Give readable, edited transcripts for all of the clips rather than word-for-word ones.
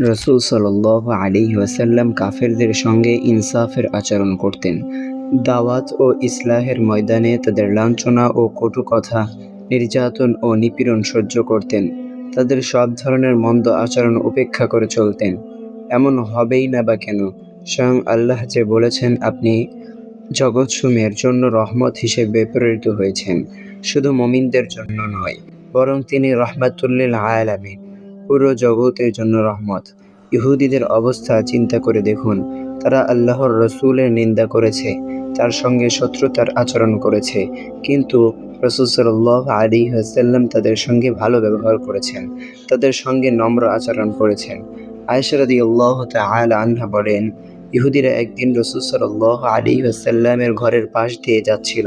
রাসূল সাল্লাল্লাহু আলাইহি ওয়াসাল্লাম কাফেরদের সঙ্গে ইনসাফের আচরণ করতেন। দাওয়াত ও ইসলাহের ময়দানে তাদের লাঞ্ছনা ও কটু কথা, নির্যাতন ও নিপীড়ন সহ্য করতেন। তাদের সব ধরনের মন্দ আচরণ উপেক্ষা করে চলতেন। এমন হবেই না বা কেন? স্বয়ং আল্লাহ যে বলেছেন, আপনি জগৎসমূহের জন্য রহমত হিসেবে প্রেরিত হয়েছেন, শুধু মুমিনদের জন্য নয়, বরং তিনি রাহমাতুল আলামিন, পুরো জগতের জন্য রহমত। ইহুদীদের অবস্থা চিন্তা করে দেখুন। তারা আল্লাহর রসূলের নিন্দা করেছে, তার সঙ্গে শত্রুতার আচরণ করেছে, কিন্তু রাসূল সাল্লাল্লাহু আলাইহি ওয়াসাল্লাম তাদের সঙ্গে ভালো ব্যবহার করেছেন, তাদের সঙ্গে নম্র আচরণ করেছেন। আয়েশা রাদিয়াল্লাহু তাআলা আনহা বলেন, ইহুদিরা একদিন রাসূল সাল্লাল্লাহু আলাইহি ওয়াসাল্লামের ঘরের পাশ দিয়ে যাচ্ছিল।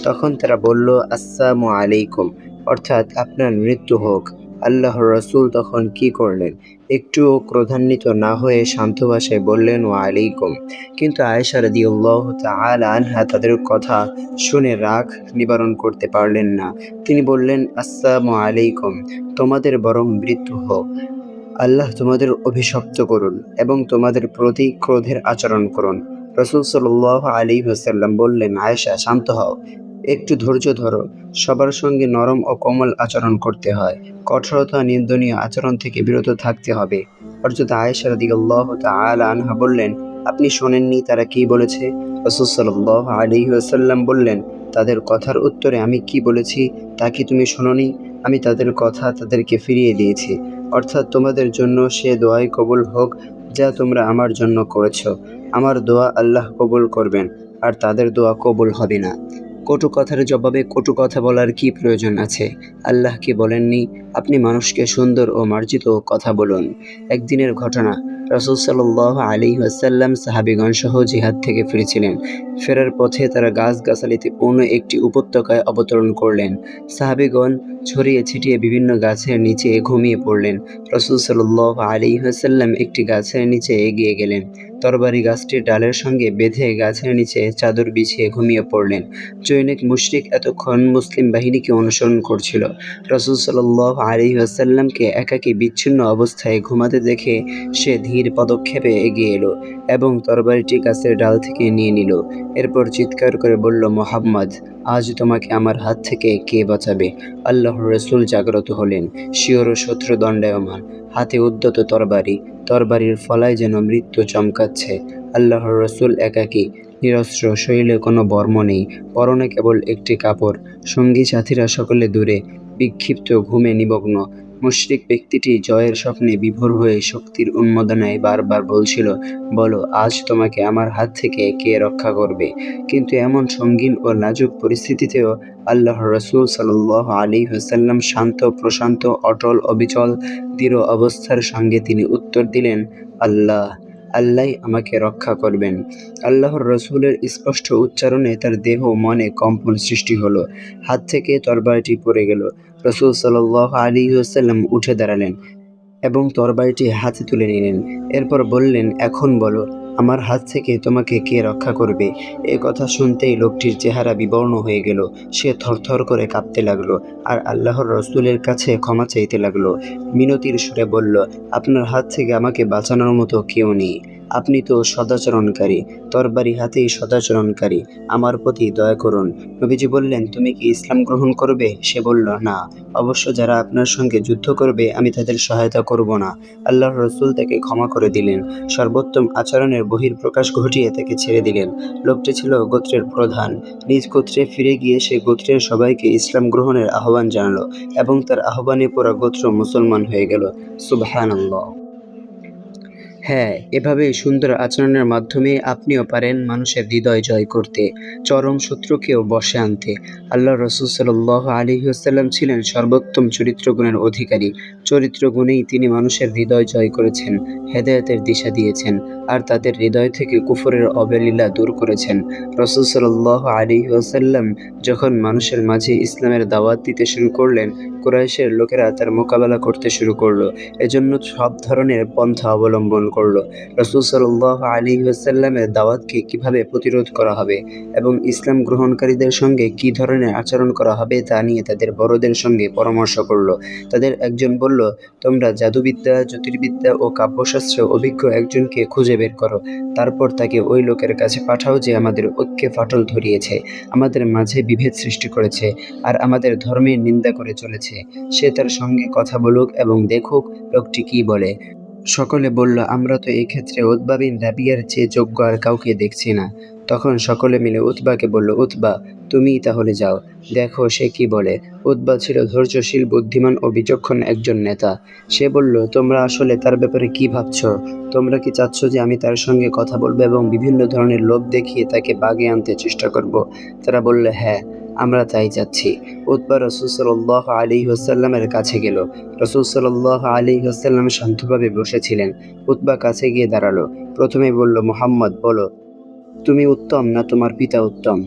তখন তারা বলল, আসসালামু আলাইকুম, অর্থাৎ আপনার মৃত্যু হোক। আল্লাহর রাসূল তখন কি করলেন? একটুও ক্রোধান্বিত না হয়ে শান্ত ভাষায় বললেন, ওয়া আলাইকুম। কিন্তু আয়েশা রাদিয়াল্লাহু তাআলা আনহা তাদের কথা শুনে রাগ নিবারণ করতে পারলেন না। তিনি বললেন, আসসালামু আলাইকুম, তোমাদের বরং মৃত্যু হোক। আল্লাহ তোমাদের অভিশপ্ত করুন এবং তোমাদের প্রতি ক্রোধের আচরণ করুন। রাসূল সাল্লাল্লাহু আলাইহি ওয়াসাল্লাম বললেন, আয়েশা, শান্ত হও, একটু ধৈর্য ধরো। সবার সঙ্গে নরম ও কোমল আচরণ করতে হয়, কঠোরতা নিন্দনীয় আচরণ থেকে বিরত থাকতে হবে। হযরত আয়েশা রাদিয়াল্লাহু তাআলা আনহা বললেন, আপনি শোনেননি তারা কি বলেছে? রাসূল সাল্লাল্লাহু আলাইহি ওয়াসাল্লাম বললেন, তাদের কথার উত্তরে আমি কি বলেছি তা কি তুমি শোনোনি? আমি তাদের কথা তাদেরকে ফিরিয়ে দিয়েছি, অর্থাৎ তোমাদের জন্য সে দোয়াই কবুল হোক যা তোমরা আমার জন্য করেছ। আমার দোয়া আল্লাহ কবুল করবেন, আর তাদের দোয়া কবুল হবে না। কটু কথার জবাবে কটু কথা বলার কি প্রয়োজন আছে? আল্লাহ কি বলেননি, আপনি মানুষকে সুন্দর ও মার্জিত কথা বলুন? একদিনের ঘটনা, রাসূল সাল্লাল্লাহু আলাইহি ওয়াসাল্লাম সাহাবীগণ সহ জিহাদ থেকে ফিরছিলেন। ফেরার পথে তারা গাছগাছালিতে পূর্ণ একটি উপত্যকায় অবতরণ করলেন। সাহাবীগণ ছড়িয়ে ছিটিয়ে বিভিন্ন গাছের নিচে ঘুমিয়ে পড়লেন। রাসূল সাল্লাল্লাহু আলাইহি ওয়াসাল্লাম একটি গাছের নিচে এগিয়ে গেলেন। তরবারি গাছটির ডালের সঙ্গে বেঁধে গাছের নিচে চাদর বিছিয়ে ঘুমিয়ে পড়লেন। জনৈক মুশরিক এতক্ষণ মুসলিম বাহিনীকে অনুসরণ করছিল। রাসূল সাল্লাল্লাহু আলাইহি ওয়াসাল্লামকে একাকী বিচ্ছিন্ন অবস্থায় ঘুমাতে দেখে সে ধীর পদক্ষেপে এগিয়ে এলো এবং তরবারিটি গাছের ডাল থেকে নিয়ে নিল। এরপর চিৎকার করে বলল, মুহাম্মদ, আজ তোমাকে আমার হাত থেকে কে বাঁচাবে? আল্লাহর রাসূল জাগ্রত হলেন, শিয়র শত্রু দণ্ডায়মান, হাতে উদ্যত তরবারি, তরবারির ফলায় যেন মৃত্যু চমকাচ্ছে। আল্লাহর রাসূল একাকী, নিরস্ত্র, শরীরে কোনো বর্ম নেই, পরনে কেবল একটি কাপড়। সঙ্গী সাথীরা সকলে দূরে, বিক্ষিপ্ত ঘুমে নিমগ্ন। মুশরিক ব্যক্তিটি জয়ের স্বপ্নে বিভোর হয়ে শক্তির উন্মাদনায় বারবার বলছিল, বলো, আজ তোমাকে আমার হাত থেকে কে রক্ষা করবে? কিন্তু এমন সঙ্গীন ও নাজুক পরিস্থিতিতেও আল্লাহর রাসূল সাল্লাল্লাহু আলাইহি ওয়াসাল্লাম শান্ত, প্রশান্ত, অটল, অবিচল, দৃঢ় অবস্থার সঙ্গে তিনি উত্তর দিলেন, আল্লাহই আমাকে রক্ষা করবেন। আল্লাহর রাসূলের স্পষ্ট উচ্চারণে তার দেহ মনে কম্পন সৃষ্টি হলো। হাত থেকে তরবারিটি পড়ে গেল। রাসূল সাল্লাল্লাহু আলাইহি ওয়াসাল্লাম উঠে দাঁড়ালেন এবং তরবারিটি হাতে তুলে নিলেন। এরপর বললেন, এখন বলো, আমার হাত থেকে তোমাকে কে রক্ষা করবে? এ কথা শুনতেই লোকটির চেহারা বিবর্ণ হয়ে গেল। সে থরথর করে কাঁপতে লাগলো আর আল্লাহর রাসূলের কাছে ক্ষমা চাইতে লাগলো। মিনতির সুরে বলল, আপনার হাত থেকে আমাকে বাঁচানোর মতো কেউ নেই। আপনি তো সদাচরণকারী, তরবারি হাতেই সদাচরণকারী, আমার প্রতি দয়া করুন। নবীজি বললেন, তুমি কি ইসলাম গ্রহণ করবে? সে বলল, না, অবশ্য যারা আপনার সঙ্গে যুদ্ধ করবে আমি তাদের সহায়তা করব না। আল্লাহর রাসূল তাকে ক্ষমা করে দিলেন। সর্বোত্তম আচরণের বহিঃপ্রকাশ ঘটিয়ে তাকে ছেড়ে দিলেন। লোকটি ছিল গোত্রের প্রধান। নিজ গোত্রে ফিরে গিয়ে সে গোত্রের সবাইকে ইসলাম গ্রহণের আহ্বান জানালো এবং তার আহ্বানে পুরা গোত্র মুসলমান হয়ে গেল। সুবহানাল্লাহ। হ্যাঁ, এভাবেই সুন্দর আচরণের মাধ্যমে আপনিও পারেন মানুষের হৃদয় জয় করতে, চরম শত্রুকেও বশে আনতে। আল্লাহর রাসূল সাল্লাল্লাহু আলাইহি ওয়াসাল্লাম ছিলেন সর্বোত্তম চরিত্রগুণের অধিকারী। চরিত্র গুণেই তিনি মানুষের হৃদয় জয় করেছেন, হেদায়েতের দিশা দিয়েছেন, আর তাদের হৃদয় থেকে কুফরের অবলীলা দূর করেছেন। রাসূল সাল্লাল্লাহু আলাইহি ওয়াসাল্লাম যখন মানুষের মাঝে ইসলামের দাওয়াত দিতে শুরু করলেন, কুরাইশের লোকেরা তার মোকাবেলা করতে শুরু করল। এজন্য সব ধরনের পন্থা অবলম্বন করলো রাসূল সাল্লাল্লাহু আলাইহি ওয়াসাল্লামের দাওয়াতকে কিভাবে প্রতিরোধ করা হবে এবং ইসলাম গ্রহণকারীদের সঙ্গে কী ধরনের আচরণ করা হবে তা নিয়ে তাদের বড়দের সঙ্গে পরামর্শ করল। তাদের একজন বলল, তোমরা জাদুবিদ্যা, জ্যোতির্বিদ্যা ও কাব্যশাস্ত্রে অভিজ্ঞ একজনকে খুঁজে বের করো। তারপর তাকে ওই লোকের কাছে পাঠাও যে আমাদের ঐক্যে ফাটল ধরিয়েছে, আমাদের মাঝে বিভেদ সৃষ্টি করেছে আর আমাদের ধর্মের নিন্দা করে চলেছে। সে তার সঙ্গে কথা বলুক এবং দেখুক লোকটি কী বলে। সকলে বলল, আমরা তো এই ক্ষেত্রে উতবা বিন রাবিয়ার চেয়ে যোগ্য আর কাউকে দেখছি না। তখন সকলে মিলে উতবাকে বলল, উতবা, তুমিই তাহলে যাও, দেখো সে কি বলে। উতবা ছিল ধৈর্যশীল, বুদ্ধিমান ও বিচক্ষণ একজন নেতা। সে বলল, তোমরা আসলে তার ব্যাপারে কি ভাবছ? তোমরা কি চাচ্ছ যে আমি তার সঙ্গে কথা বলবো এবং বিভিন্ন ধরনের লোভ দেখিয়ে তাকে বাগে আনতে চেষ্টা করব? তারা বলল, হ্যাঁ, আমরা তাই চাচ্ছি। উতবা রাসূল সাল্লাল্লাহু আলাইহি ওয়াসাল্লামের কাছে গেল। রাসূল সাল্লাল্লাহু আলাইহি ওয়াসাল্লাম শান্তভাবে বসেছিলেন। উতবা কাছে গিয়ে দাঁড়ালো। প্রথমেই বলল, মুহাম্মদ, বলো, তুমি উত্তম না তোমার পিতা উত্তম?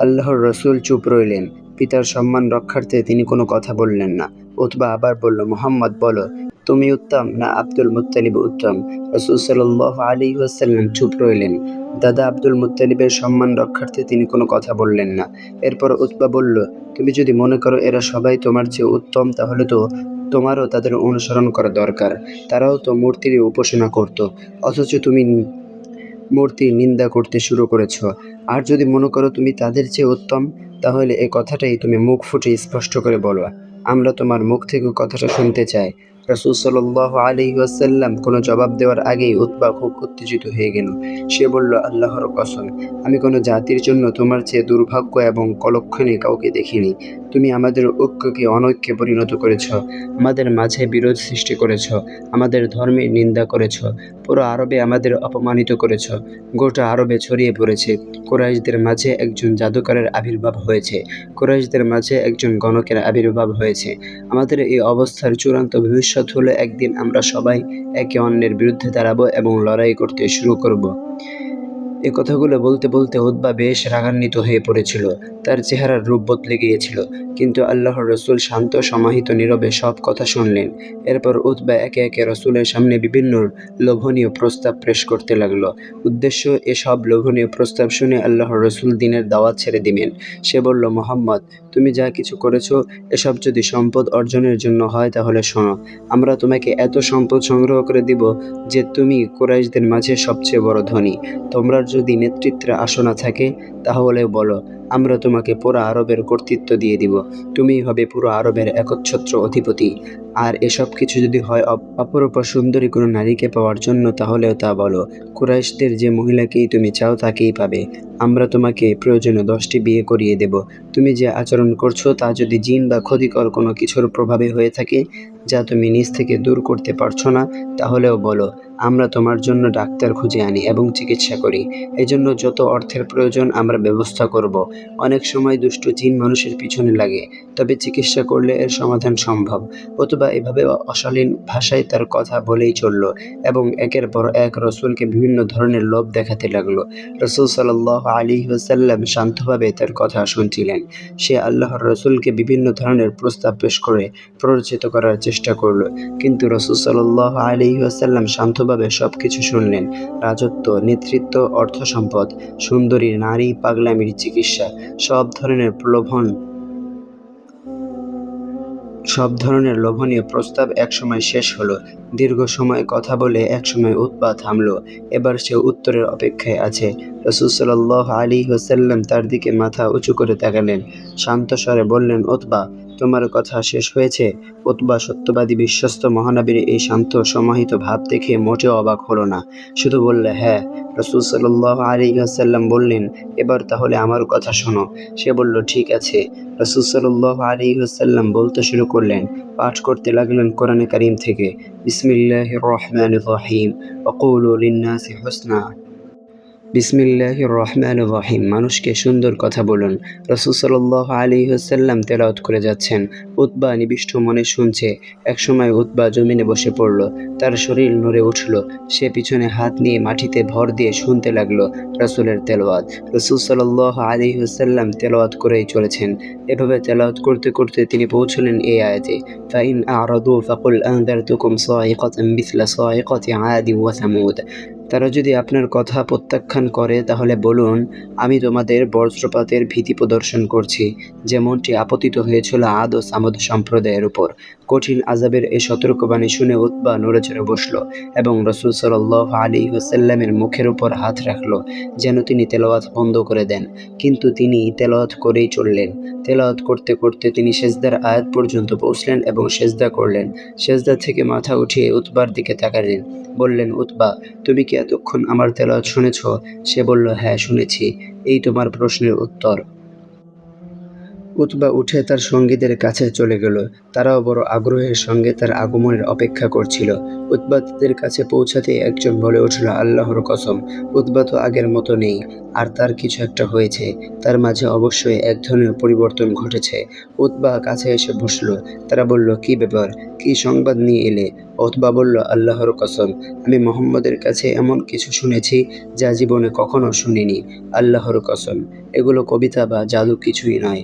আল্লাহর রাসূল চুপ রইলেন। পিতার সম্মান রক্ষার্থে তিনি কোনো কথা বললেন না। উতবা আবার বলল, মুহাম্মদ, বলো, তুমি উত্তম না আব্দুল মুত্তালিব উত্তম? রাসূল সাল্লাল্লাহু আলাইহি ওয়াসাল্লাম চুপ রইলেন। দাদা আব্দুল মুত্তালিবের সম্মান রক্ষার্থে তিনি কোনো কথা বললেন না। এরপর উতবা বলল, তুমি যদি মনে করো এরা সবাই তোমার চেয়ে উত্তম, তাহলে তো তোমারও তাদের অনুসরণ করা দরকার। তারাও তো মূর্তির উপাসনা করত, অথচ তুমি মূর্তির নিন্দা করতে শুরু করেছ। আর যদি মনে করো তুমি তাদের চেয়ে উত্তম, তাহলে এ কথাটাই তুমি মুখ ফুটে স্পষ্ট করে বলো। আমরা তোমার মুখ থেকে কথাটা শুনতে চাই। রাসূল সাল্লাল্লাহু আলাইহি ওয়াসাল্লাম কোনো জবাব দেওয়ার আগেই উতবা খুব উত্তেজিত হয়ে গেল। সে বলল, আল্লাহর কসম, আমি কোনো জাতির জন্য তোমার চেয়ে দুর্ভাগ্য এবং কলক্ষণে কাউকে দেখিনি। তুমি আমাদের ঐক্যকে অনৈক্যে পরিণত করেছ, আমাদের মাঝে বিরোধ সৃষ্টি করেছ, আমাদের ধর্মের নিন্দা করেছ, পুরো আরবে আমাদের অপমানিত করেছ। গোটা আরবে ছড়িয়ে পড়েছে কুরাইশদের মাঝে একজন জাদুকরের আবির্ভাব হয়েছে, কুরাইশদের মাঝে একজন গণকের আবির্ভাব হয়েছে। আমাদের এই অবস্থার চূড়ান্ত ভবিষ্যৎ হলো একদিন আমরা সবাই একে অন্যের বিরুদ্ধে দাঁড়াবো এবং লড়াই করতে শুরু করব। এ কথাগুলো বলতে বলতে উতবা বেশ রাগান্বিত হয়ে পড়েছিল। তার চেহারার রূপ বদলে গিয়েছিল। কিন্তু আল্লাহর রাসূল শান্ত, সমাহিত, নীরবে সব কথা শুনলেন। এরপর উতবা একে একে রাসূলের সামনে বিভিন্ন লোভনীয় প্রস্তাব পেশ করতে লাগল। উদ্দেশ্য, এসব লোভনীয় প্রস্তাব শুনে আল্লাহর রাসূল দ্বীনের দাওয়াত ছেড়ে দিবেন। সে বলল, মুহাম্মদ, তুমি যা কিছু করেছো, এসব যদি সম্পদ অর্জনের জন্য হয় তাহলে শোনো। আমরা তোমাকে এত সম্পদ সংগ্রহ করে দিব যে তুমি কুরাইশদের মাঝে সবচেয়ে বড় ধনী। তোমরা যদি নেতৃত্বের আসনা থাকে তাহলে বলো, আমরা তোমাকে পুরো আরবের কর্তৃত্ব দিয়ে দিব। তুমিই হবে পুরো আরবের একচ্ছত্র অধিপতি। আর এসব কিছু যদি হয় অপরূপা সুন্দরী কোনো নারীকে পাওয়ার জন্য, তাহলেও তা বলো। কুরাইশদের যে মহিলাকেই তুমি চাও তাকেই পাবে। আমরা তোমাকে প্রয়োজনে 10টি বিয়ে করিয়ে দেব। তুমি যে আচরণ করছো তা যদি জিন বা ক্ষতিকর কোনো কিছুর প্রভাবে হয়ে থাকে, যা তুমি নিজ থেকে দূর করতে পারছো না, তাহলেও বলো, আমরা তোমার জন্য ডাক্তার খুঁজে আনি এবং চিকিৎসা করি। এজন্য যত অর্থের প্রয়োজন আমরা ব্যবস্থা করব। অনেক সময় দুষ্ট জিন মানুষের পিছনে লাগে, তবে চিকিৎসা করলে এর সমাধান সম্ভব। অথবা এভাবে অশালীন ভাষায় তার কথা বলেই চলল এবং একের পর এক রাসূলকে বিভিন্ন ধরনের লোভ দেখাতে লাগলো। রাসূল সাল্লাল্লাহু আলাইহি ওয়াসাল্লাম শান্তভাবে তার কথা শুনছিলেন। সে আল্লাহর রাসূলকে বিভিন্ন ধরনের প্রস্তাব পেশ করে প্ররোচিত করার চেষ্টা করল, কিন্তু রাসূল সাল্লাল্লাহু আলাইহি ওয়াসাল্লাম শান্তভাবে সবকিছু শুনলেন। রাজত্ব, নেতৃত্ব, অর্থ সম্পদ, সুন্দরী নারী, পাগলামির চিকিৎসা, সব ধরনের লোভনীয় প্রস্তাব একসময় শেষ হলো। দীর্ঘ সময় কথা বলে একসময় উতবা থামল। এবার সে উত্তরের অপেক্ষায় আছে। রাসূল সাল্লাল্লাহু আলাইহি ওয়াসাল্লাম তার দিকে মাথা উঁচু করে তাকালেন। শান্ত স্বরে বললেন, উতবা, তোমার কথা শেষ হয়েছে? উতবা সত্যবাদী বিশ্বস্ত মহানবীর এই শান্ত সমাহিত ভাব দেখে মোটেও অবাক হলো না। শুধু বলল, হ্যাঁ। রাসূল সাল্লাল্লাহু আলাইহি ওয়াসাল্লাম বললেন, এবার তাহলে আমার কথা শোনো। সে বলল, ঠিক আছে। রাসূল সাল্লাল্লাহু আলাইহি ওয়াসাল্লাম বলতে শুরু করলেন। পাঠ করতে লাগলেন কোরআনে কারীম থেকে। বিসমিল্লাহির রহমানির রহিম। ওয়াকুলু লিন-নাসি হুসনা। বিসমিল্লাহির রহমানির রহিম। মানুষকে সুন্দর কথা বলুন। রাসূল সাল্লাল্লাহু আলাইহি ওয়াসাল্লাম তেলাওয়াত করে যাচ্ছেন। উতবা নিবিষ্ট মনে শুনছে। একসময় উতবা জমিনে বসে পড়ল। তার শরীর নড়ে উঠল। সে পিছনে হাত নিয়ে মাটিতে ভর দিয়ে শুনতে লাগলো রাসূলের তেলাওয়াত। রাসূল সাল্লাল্লাহু আলাইহি ওয়াসাল্লাম তেলাওয়াত করেই চলেছেন। এভাবে তেলাওয়াত করতে করতে তিনি পৌঁছলেন এই আয়াতে, ফাইন আ'রাদু ফাকুল আনযারতুকুম সা'iকাতান মিসলা সা'iকাতি আদি ওয়া সামুদ। তারা যদি আপনার কথা প্রত্যাখ্যান করে তাহলে বলুন, আমি তোমাদের বজ্রপাতের ভীতি প্রদর্শন করছি, যেমনটি আপতিত হয়েছিল আদ ও সামুদ সম্প্রদায়ের উপর। কঠিন আযাবের এই সতর্কবাণী শুনে উতবা নড়েচড়ে বসল এবং রাসূল সাল্লাল্লাহু আলাইহি ওয়াসাল্লামের মুখের উপর হাত রাখল, যেন তিনি তেলাওয়াত বন্ধ করে দেন। কিন্তু তিনি তেলাওয়াত করেই চললেন। তেলাওয়াত করতে করতে তিনি সেজদার আয়াত পর্যন্ত পৌঁছলেন এবং সেজদা করলেন। সেজদা থেকে মাথা উঠিয়ে উতবার দিকে তাকালেন। বললেন, উতবা, তুমি কি এতক্ষণ আমার তেলাওয়াত শুনেছ? সে বলল, হ্যাঁ শুনেছি। এই তোমার প্রশ্নের উত্তর। উতবা উঠে তার সঙ্গীদের কাছে চলে গেল। তারাও বড় আগ্রহের সঙ্গে তার আগমনের অপেক্ষা করছিল। উতবা তাদের কাছে পৌঁছাতেই একজন বলে উঠল, আল্লাহর কসম, উতবা তো আগের মতো নেই, আর তার কিছু একটা হয়েছে। তার মাঝে অবশ্যই এক ধরনের পরিবর্তন ঘটেছে। উতবা কাছে এসে বসল। তারা বলল, কি ব্যাপার, কি সংবাদ নিয়ে এলে? উতবা বলল, আল্লাহর কসম, আমি মুহাম্মদের কাছে এমন কিছু শুনেছি যা জীবনে কখনো শুনিনি। আল্লাহর কসম, এগুলো কবিতা বা জাদু কিছুই নয়।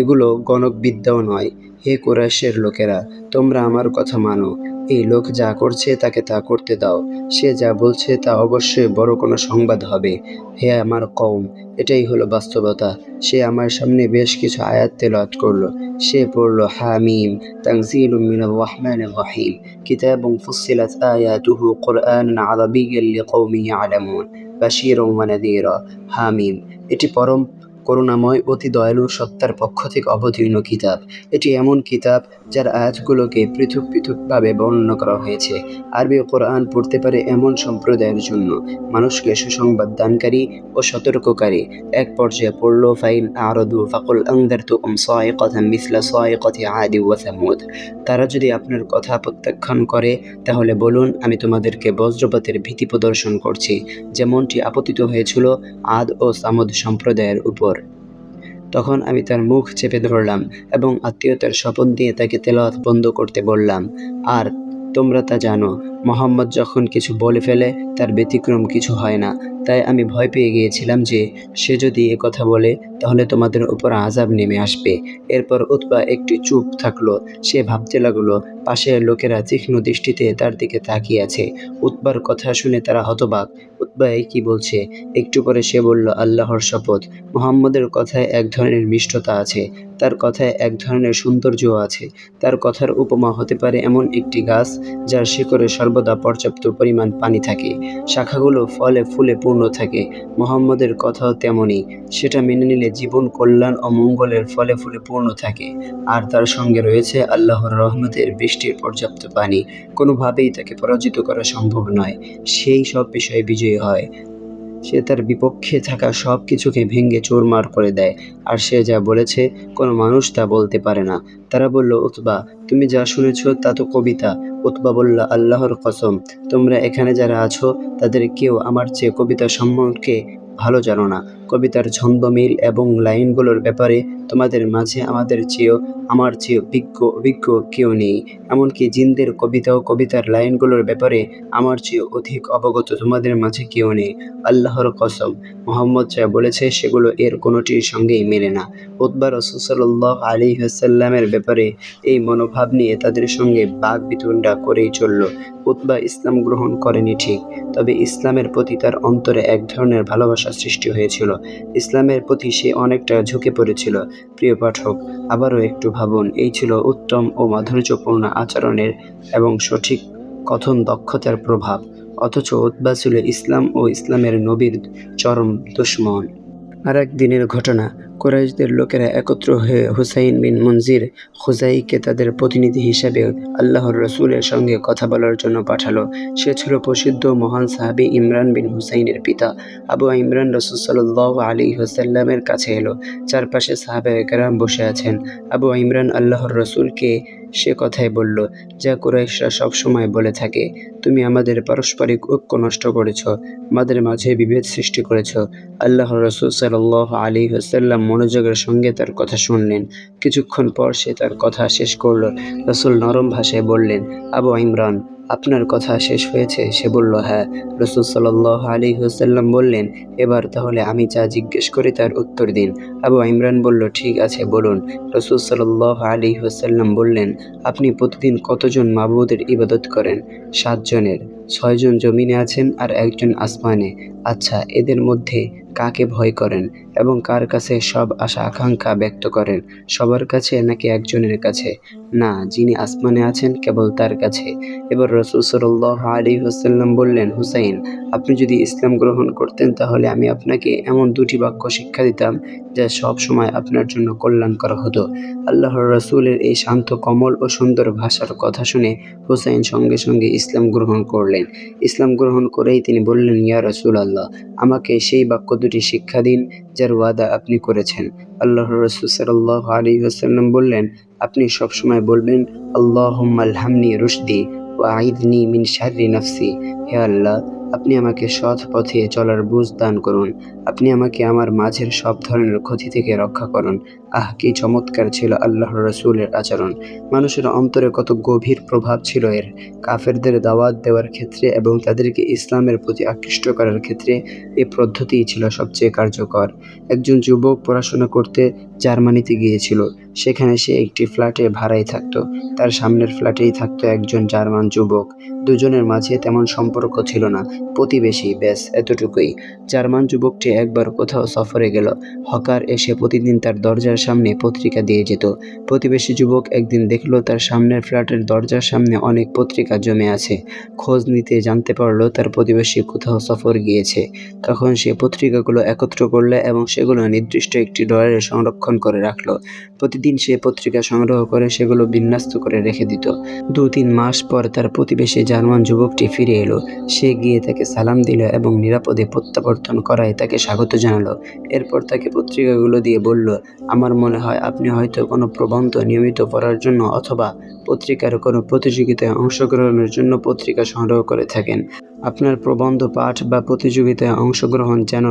এগুলো গণকবিদ্যাও নয়। হে কুরাইশের লোকেরা, তোমরা আমার কথা মানো। এই লোক যা করছে তাকে তা করতে দাও। সে যা বলছে তা অবশ্যই বড় কোনো সংবাদ হবে। হে আমার কওম, এটাই হলো বাস্তবতা। সে আমার সামনে বেশ কিছু আয়াত তেলাওয়াত করল। সে পড়ল, হামিম তানজিলুম মিনার রহমানির রহিম কিতাবুন ফুসসিলাত আয়াতুহু কুরআনান আরাবিয়্যান লিকওমিন ইয়ালামুন বাশীরান ওয়া নাযীরা। হামিম, এটি পরম করুণাময় অতি দয়ালু সত্তার পক্ষ থেকে অবতীর্ণ কিতাব। এটি এমন কিতাব যার আয়াতগুলোকে পৃথক পৃথকভাবে বর্ণনা করা হয়েছে। আরবি কোরআন পড়তে পারে এমন সম্প্রদায়ের জন্য, মানুষকে সুসংবাদ দানকারী ও সতর্ককারী। এক পর্যায়ে পড়ল, ফাইন আ'রাদু ফাকুল আনযারতুকুম সা'iকাতান মিসলা সা'iকাতি আদি ওয়া সামুদ। তারা যদি আপনার কথা প্রত্যাখ্যান করে তাহলে বলুন, আমি তোমাদেরকে বজ্রপাতের ভীতি প্রদর্শন করছি, যেমনটি আপতিত হয়েছিল আদ ও সামুদ সম্প্রদায়ের উপর। তখন আমি তার মুখ চেপে ধরলাম এবং আত্মীয়তার শপথ দিয়ে তাকে তেলাওয়াত বন্ধ করতে বললাম। আর তোমরা তা জানো, মুহাম্মদ যখন কিছু বলে ফেলে তার ব্যতিক্রম কিছু হয় না। তাই আমি ভয় পেয়ে গিয়েছিলাম যে সে যদি এ কথা বলে তাহলে তোমাদের উপর আযাব নেমে আসবে। এরপর উতবা একটু চুপ থাকলো। সে ভাবতে লাগলো, পাশের লোকেরা তীক্ষ্ণ দৃষ্টিতে তার দিকে তাকিয়ে আছে। উতবার কথা শুনে তারা হতবাক। উতবা এই কি বলছে? একটু পরে সে বলল, আল্লাহর শপথ, মুহাম্মদের কথায় এক ধরনের মিষ্টতা আছে, তার কথায় এক ধরনের সৌন্দর্যও আছে। তার কথার উপমা হতে পারে এমন একটি গাছ যার শিকড়ে সর্বদা পর্যাপ্ত পরিমাণ পানি থাকে, শাখাগুলো ফলে ফুলে পূর্ণ থাকে। মুহাম্মদের কথাও তেমনই। সেটা মেনে নিলে জীবন কল্যাণ ও মঙ্গলের ফলে ফুলে পূর্ণ থাকে। আর তার সঙ্গে রয়েছে আল্লাহর রহমতের বৃষ্টির পর্যাপ্ত পানি। কোনোভাবেই তাকে পরাজিত করা সম্ভব নয়। সেই সব বিষয়ে বিজয়ী হয়। সে তার বিপক্ষে থাকা সব কিছুকে ভেঙে চুরমার করে দেয়। আর সে যা বলেছে কোনো মানুষ তা বলতে পারে না। তারা বলল, উতবা, তুমি যা শুনেছ তা তো কবিতা। উতবা বলল, আল্লাহর কসম, তোমরা এখানে যারা আছো তাদের কেউ আমার চেয়ে কবিতা সম্পর্কে ভালো জানো না। কবিতার ছন্দমিল এবং লাইনগুলোর ব্যাপারে তোমাদের মাঝে আমার চেয়েও অভিজ্ঞ কেউ নেই। এমনকি জিনদের কবিতা ও কবিতার লাইনগুলোর ব্যাপারে আমার চেয়ে অধিক অবগত তোমাদের মাঝে কেউ নেই। আল্লাহর কসম, মুহাম্মদ যা বলেছে সেগুলো এর কোনোটির সঙ্গেই মেলে না। উতবা রাসূল সাল্লাল্লাহু আলাইহি ওয়াসাল্লামের ব্যাপারে এই মনোভাব নিয়ে তাদের সঙ্গে বাকবিতণ্ডা করেই চলল। উতবা ইসলাম গ্রহণ করেনি ঠিক, তবে ইসলামের প্রতি তার অন্তরে এক ধরনের ভালোবাসা সৃষ্টি হয়েছিল। ইসলামের প্রতি সে অনেকটা ঝুঁকে পড়েছিল। প্রিয় পাঠক, আবারও একটু ভাবুন, এই ছিল উত্তম ও মাধুর্যপূর্ণ আচরণের এবং সঠিক কথন দক্ষতার প্রভাব। অথচ উতবা ছিল ইসলাম ও ইসলামের নবীর চরম দুশমন। আর এক দিনের ঘটনা, কুরাইশদের লোকেরা একত্র হয়ে হুসাইন বিন মুনজির খুজাইকে তাদের প্রতিনিধি হিসেবে আল্লাহর রসুলের সঙ্গে কথা বলার জন্য পাঠালো। সে ছিল প্রসিদ্ধ মহান সাহাবী ইমরান বিন হুসাইনের পিতা। আবু ইমরান রাসূল সাল্লাল্লাহু আলাইহি ওয়াসাল্লামের কাছে এলো। চারপাশে সাহাবায়ে কেরাম বসে আছেন। আবু ইমরান আল্লাহর রসুলকে সে কথাই বলল, যা কুরাইশরা সবসময় বলে থাকে, তুমি আমাদের পারস্পরিক ঐক্য নষ্ট করেছ, আমাদের মাঝে বিভেদ সৃষ্টি করেছ। আল্লাহর রসুল সাল্লাল্লাহু আলাইহি ওয়াসাল্লাম মনোযোগের সঙ্গে তার কথা শুনলেন। কিছুক্ষণ পর সে তার কথা শেষ করল। রসুল নরম ভাষায় বললেন, আবু ইমরান, আপনার কথা শেষ হয়েছে? সে বলল, হ্যাঁ। রসুল সাল্লাল্লাহু আলাইহি ওয়াসাল্লাম বললেন, এবার তাহলে আমি যা জিজ্ঞেস করি তার উত্তর দিন। আবু ইমরান বলল, ঠিক আছে, বলুন। রসুল সাল্লাল্লাহু আলাইহি ওয়াসাল্লাম বললেন, আপনি প্রতিদিন কতজন মাবুদের ইবাদত করেন? 7 জনের। 6 জন জমিনে আছেন আর একজন আসমানে। আচ্ছা, এদের মধ্যে কাকে ভয় করেন এবং কার কাছে সব আশা আকাঙ্ক্ষা ব্যক্ত করেন? সবার কাছে নাকি একজনের কাছে? না, যিনি আসমানে আছেন কেবল তার কাছে। এবার রাসূল সাল্লাল্লাহু আলাইহি ওয়াসাল্লাম বললেন, হুসাইন, আপনি যদি ইসলাম গ্রহণ করতেন তাহলে আমি আপনাকে এমন 2টি বাক্য শিক্ষা দিতাম যা সব সময় আপনার জন্য কল্যাণকর হতো। আল্লাহর রাসূলের এই শান্ত, কোমল ও সুন্দর ভাষার কথা শুনে হুসাইন সঙ্গে সঙ্গে ইসলাম গ্রহণ করলেন। ইসলাম গ্রহণ করেই তিনি বললেন, ইয়া রাসূলাল্লাহ, আমাকে সেই বাক্য 2টি শিক্ষা দিন যার ওয়াদা আপনি করেছেন। আল্লাহর রাসূল সাল্লাল্লাহু আলাইহি ওয়াসাল্লাম বললেন, আপনি সবসময় বলবেন, আল্লাহুম্মা আলহামনি রুশদি ওয়া আইযনি মিন শাররি নাফসি। হে আল্লাহ, আপনি আমাকে সৎ পথে চলার বুঝ দান করুন। আপনি আমাকে আমার মাঝের সব ধরনের ক্ষতি থেকে রক্ষা করুন। আহ, কি চমৎকার ছিল আল্লাহর রাসূলের আচরণ! মানুষের অন্তরে কত গভীর প্রভাব ছিল এর। কাফেরদের দাওয়াত দেওয়ার ক্ষেত্রে এবং তাদেরকে ইসলামের প্রতি আকৃষ্ট করার ক্ষেত্রে এই পদ্ধতিই ছিল সবচেয়ে কার্যকর। একজন যুবক পড়াশোনা করতে জার্মানিতে গিয়েছিল। সেখানে সে একটি ফ্ল্যাটে ভাড়ায় থাকত। তার সামনের ফ্ল্যাটেই থাকত একজন জার্মান যুবক। দুজনের মাঝে তেমন সম্পর্ক ছিল না, প্রতিবেশী, ব্যাস এতটুকুই। জার্মান যুবকটি একবার কোথাও সফরে গেল। হকার এসে প্রতিদিন তার দরজার সামনে পত্রিকা দিয়ে যেত। প্রতিবেশী যুবক একদিন দেখল তার সামনের ফ্ল্যাটের দরজার সামনে অনেক পত্রিকা জমে আছে। খোঁজ নিতে জানতে পারল তার প্রতিবেশী কোথাও সফর গিয়েছে। তখন সে পত্রিকাগুলো একত্র করল এবং সেগুলো নির্দিষ্ট একটি ড্রয়ারে সংরক্ষণ করে রাখল। প্রতিদিন সে পত্রিকা সংগ্রহ করে সেগুলো বিন্যস্ত করে রেখে দিত। 2-3 মাস পর তার প্রতিবেশী জার্মান যুবকটি ফিরে এলো। সে গিয়ে তাকে সালাম দিল এবং নিরাপদে প্রত্যাবর্তন করায় তাকে স্বাগত জানালো। এরপর তাকে পত্রিকাগুলো দিয়ে বলল, আমার মনে হয় আপনি হয়তো কোনো প্রবন্ধ নিয়মিত পড়ার জন্য অথবা পত্রিকার কোনো প্রতিযোগিতায় অংশগ্রহণের জন্য পত্রিকা সংগ্রহ করে থাকেন। আপনার প্রবন্ধ পাঠ বা প্রতিযোগিতায় অংশগ্রহণ যেন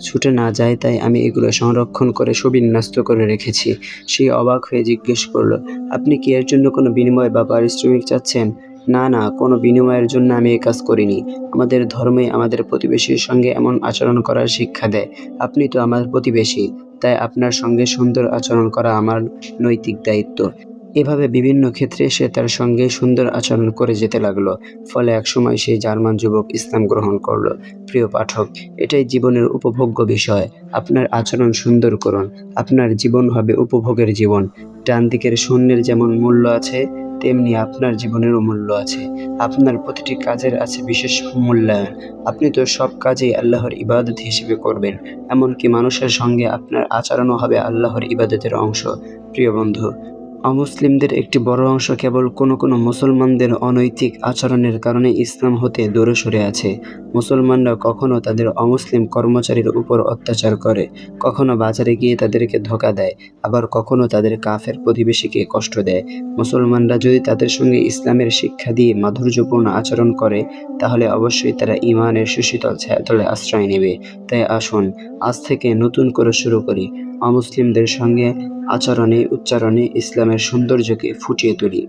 ছুটে না যায়, তাই আমি এগুলো সংরক্ষণ করে সুবিন্যস্ত করে রেখেছি। সে অবাক হয়ে জিজ্ঞেস করল, আপনি কি এর জন্য কোনো বিনিময় বা পারিশ্রমিক চাচ্ছেন? না, না, কোনো বিনিময়ের জন্য আমি এ কাজ করিনি। আমাদের ধর্মে আমাদের প্রতিবেশীর সঙ্গে এমন আচরণ করার শিক্ষা দেয়। আপনি তো আমার প্রতিবেশী, তাই আপনার সঙ্গে সুন্দর আচরণ করা আমার নৈতিক দায়িত্ব। এভাবে বিভিন্ন ক্ষেত্রে সে তার সঙ্গে সুন্দর আচরণ করে যেতে লাগলো। ফলে একসময় সেই জার্মান যুবক ইসলাম গ্রহণ করলো। প্রিয় পাঠক, এটাই জীবনের উপভোগ্য বিষয়। আপনার আচরণ সুন্দর করুন, আপনার জীবন হবে উপভোগের জীবন। ডান দিকের শূন্যের যেমন মূল্য আছে, তেমনি আপনার জীবনেরও মূল্য আছে। আপনার প্রতিটি কাজের আছে বিশেষ মূল্যায়ন। আপনি তো সব কাজেই আল্লাহর ইবাদত হিসেবে করবেন, এমনকি মানুষের সঙ্গে আপনার আচরণও হবে আল্লাহর ইবাদতের অংশ। প্রিয় বন্ধু, অমুসলিমদের একটি বড় অংশ কেবল কোনো কোনো মুসলমানদের অনৈতিক আচরণের কারণে ইসলাম হতে দূরে সরে আছে। মুসলমানরা কখনো তাদের অমুসলিম কর্মচারীর উপর অত্যাচার করে, কখনো বাজারে গিয়ে তাদেরকে ধোঁকা দেয়, আবার কখনো তাদের কাফের প্রতিবেশীকে কষ্ট দেয়। মুসলমানরা যদি তাদের সঙ্গে ইসলামের শিক্ষা দিয়ে মাধুর্যপূর্ণ আচরণ করে, তাহলে অবশ্যই তারা ঈমানের সুশীতল ছায়াতলে আশ্রয় নেবে। তাই আসুন, আজ থেকে নতুন করে শুরু করি। অমুসলিমদের সঙ্গে আচরণে, উচ্চারণে ইসলামের সৌন্দর্যকে ফুটিয়ে তুলি।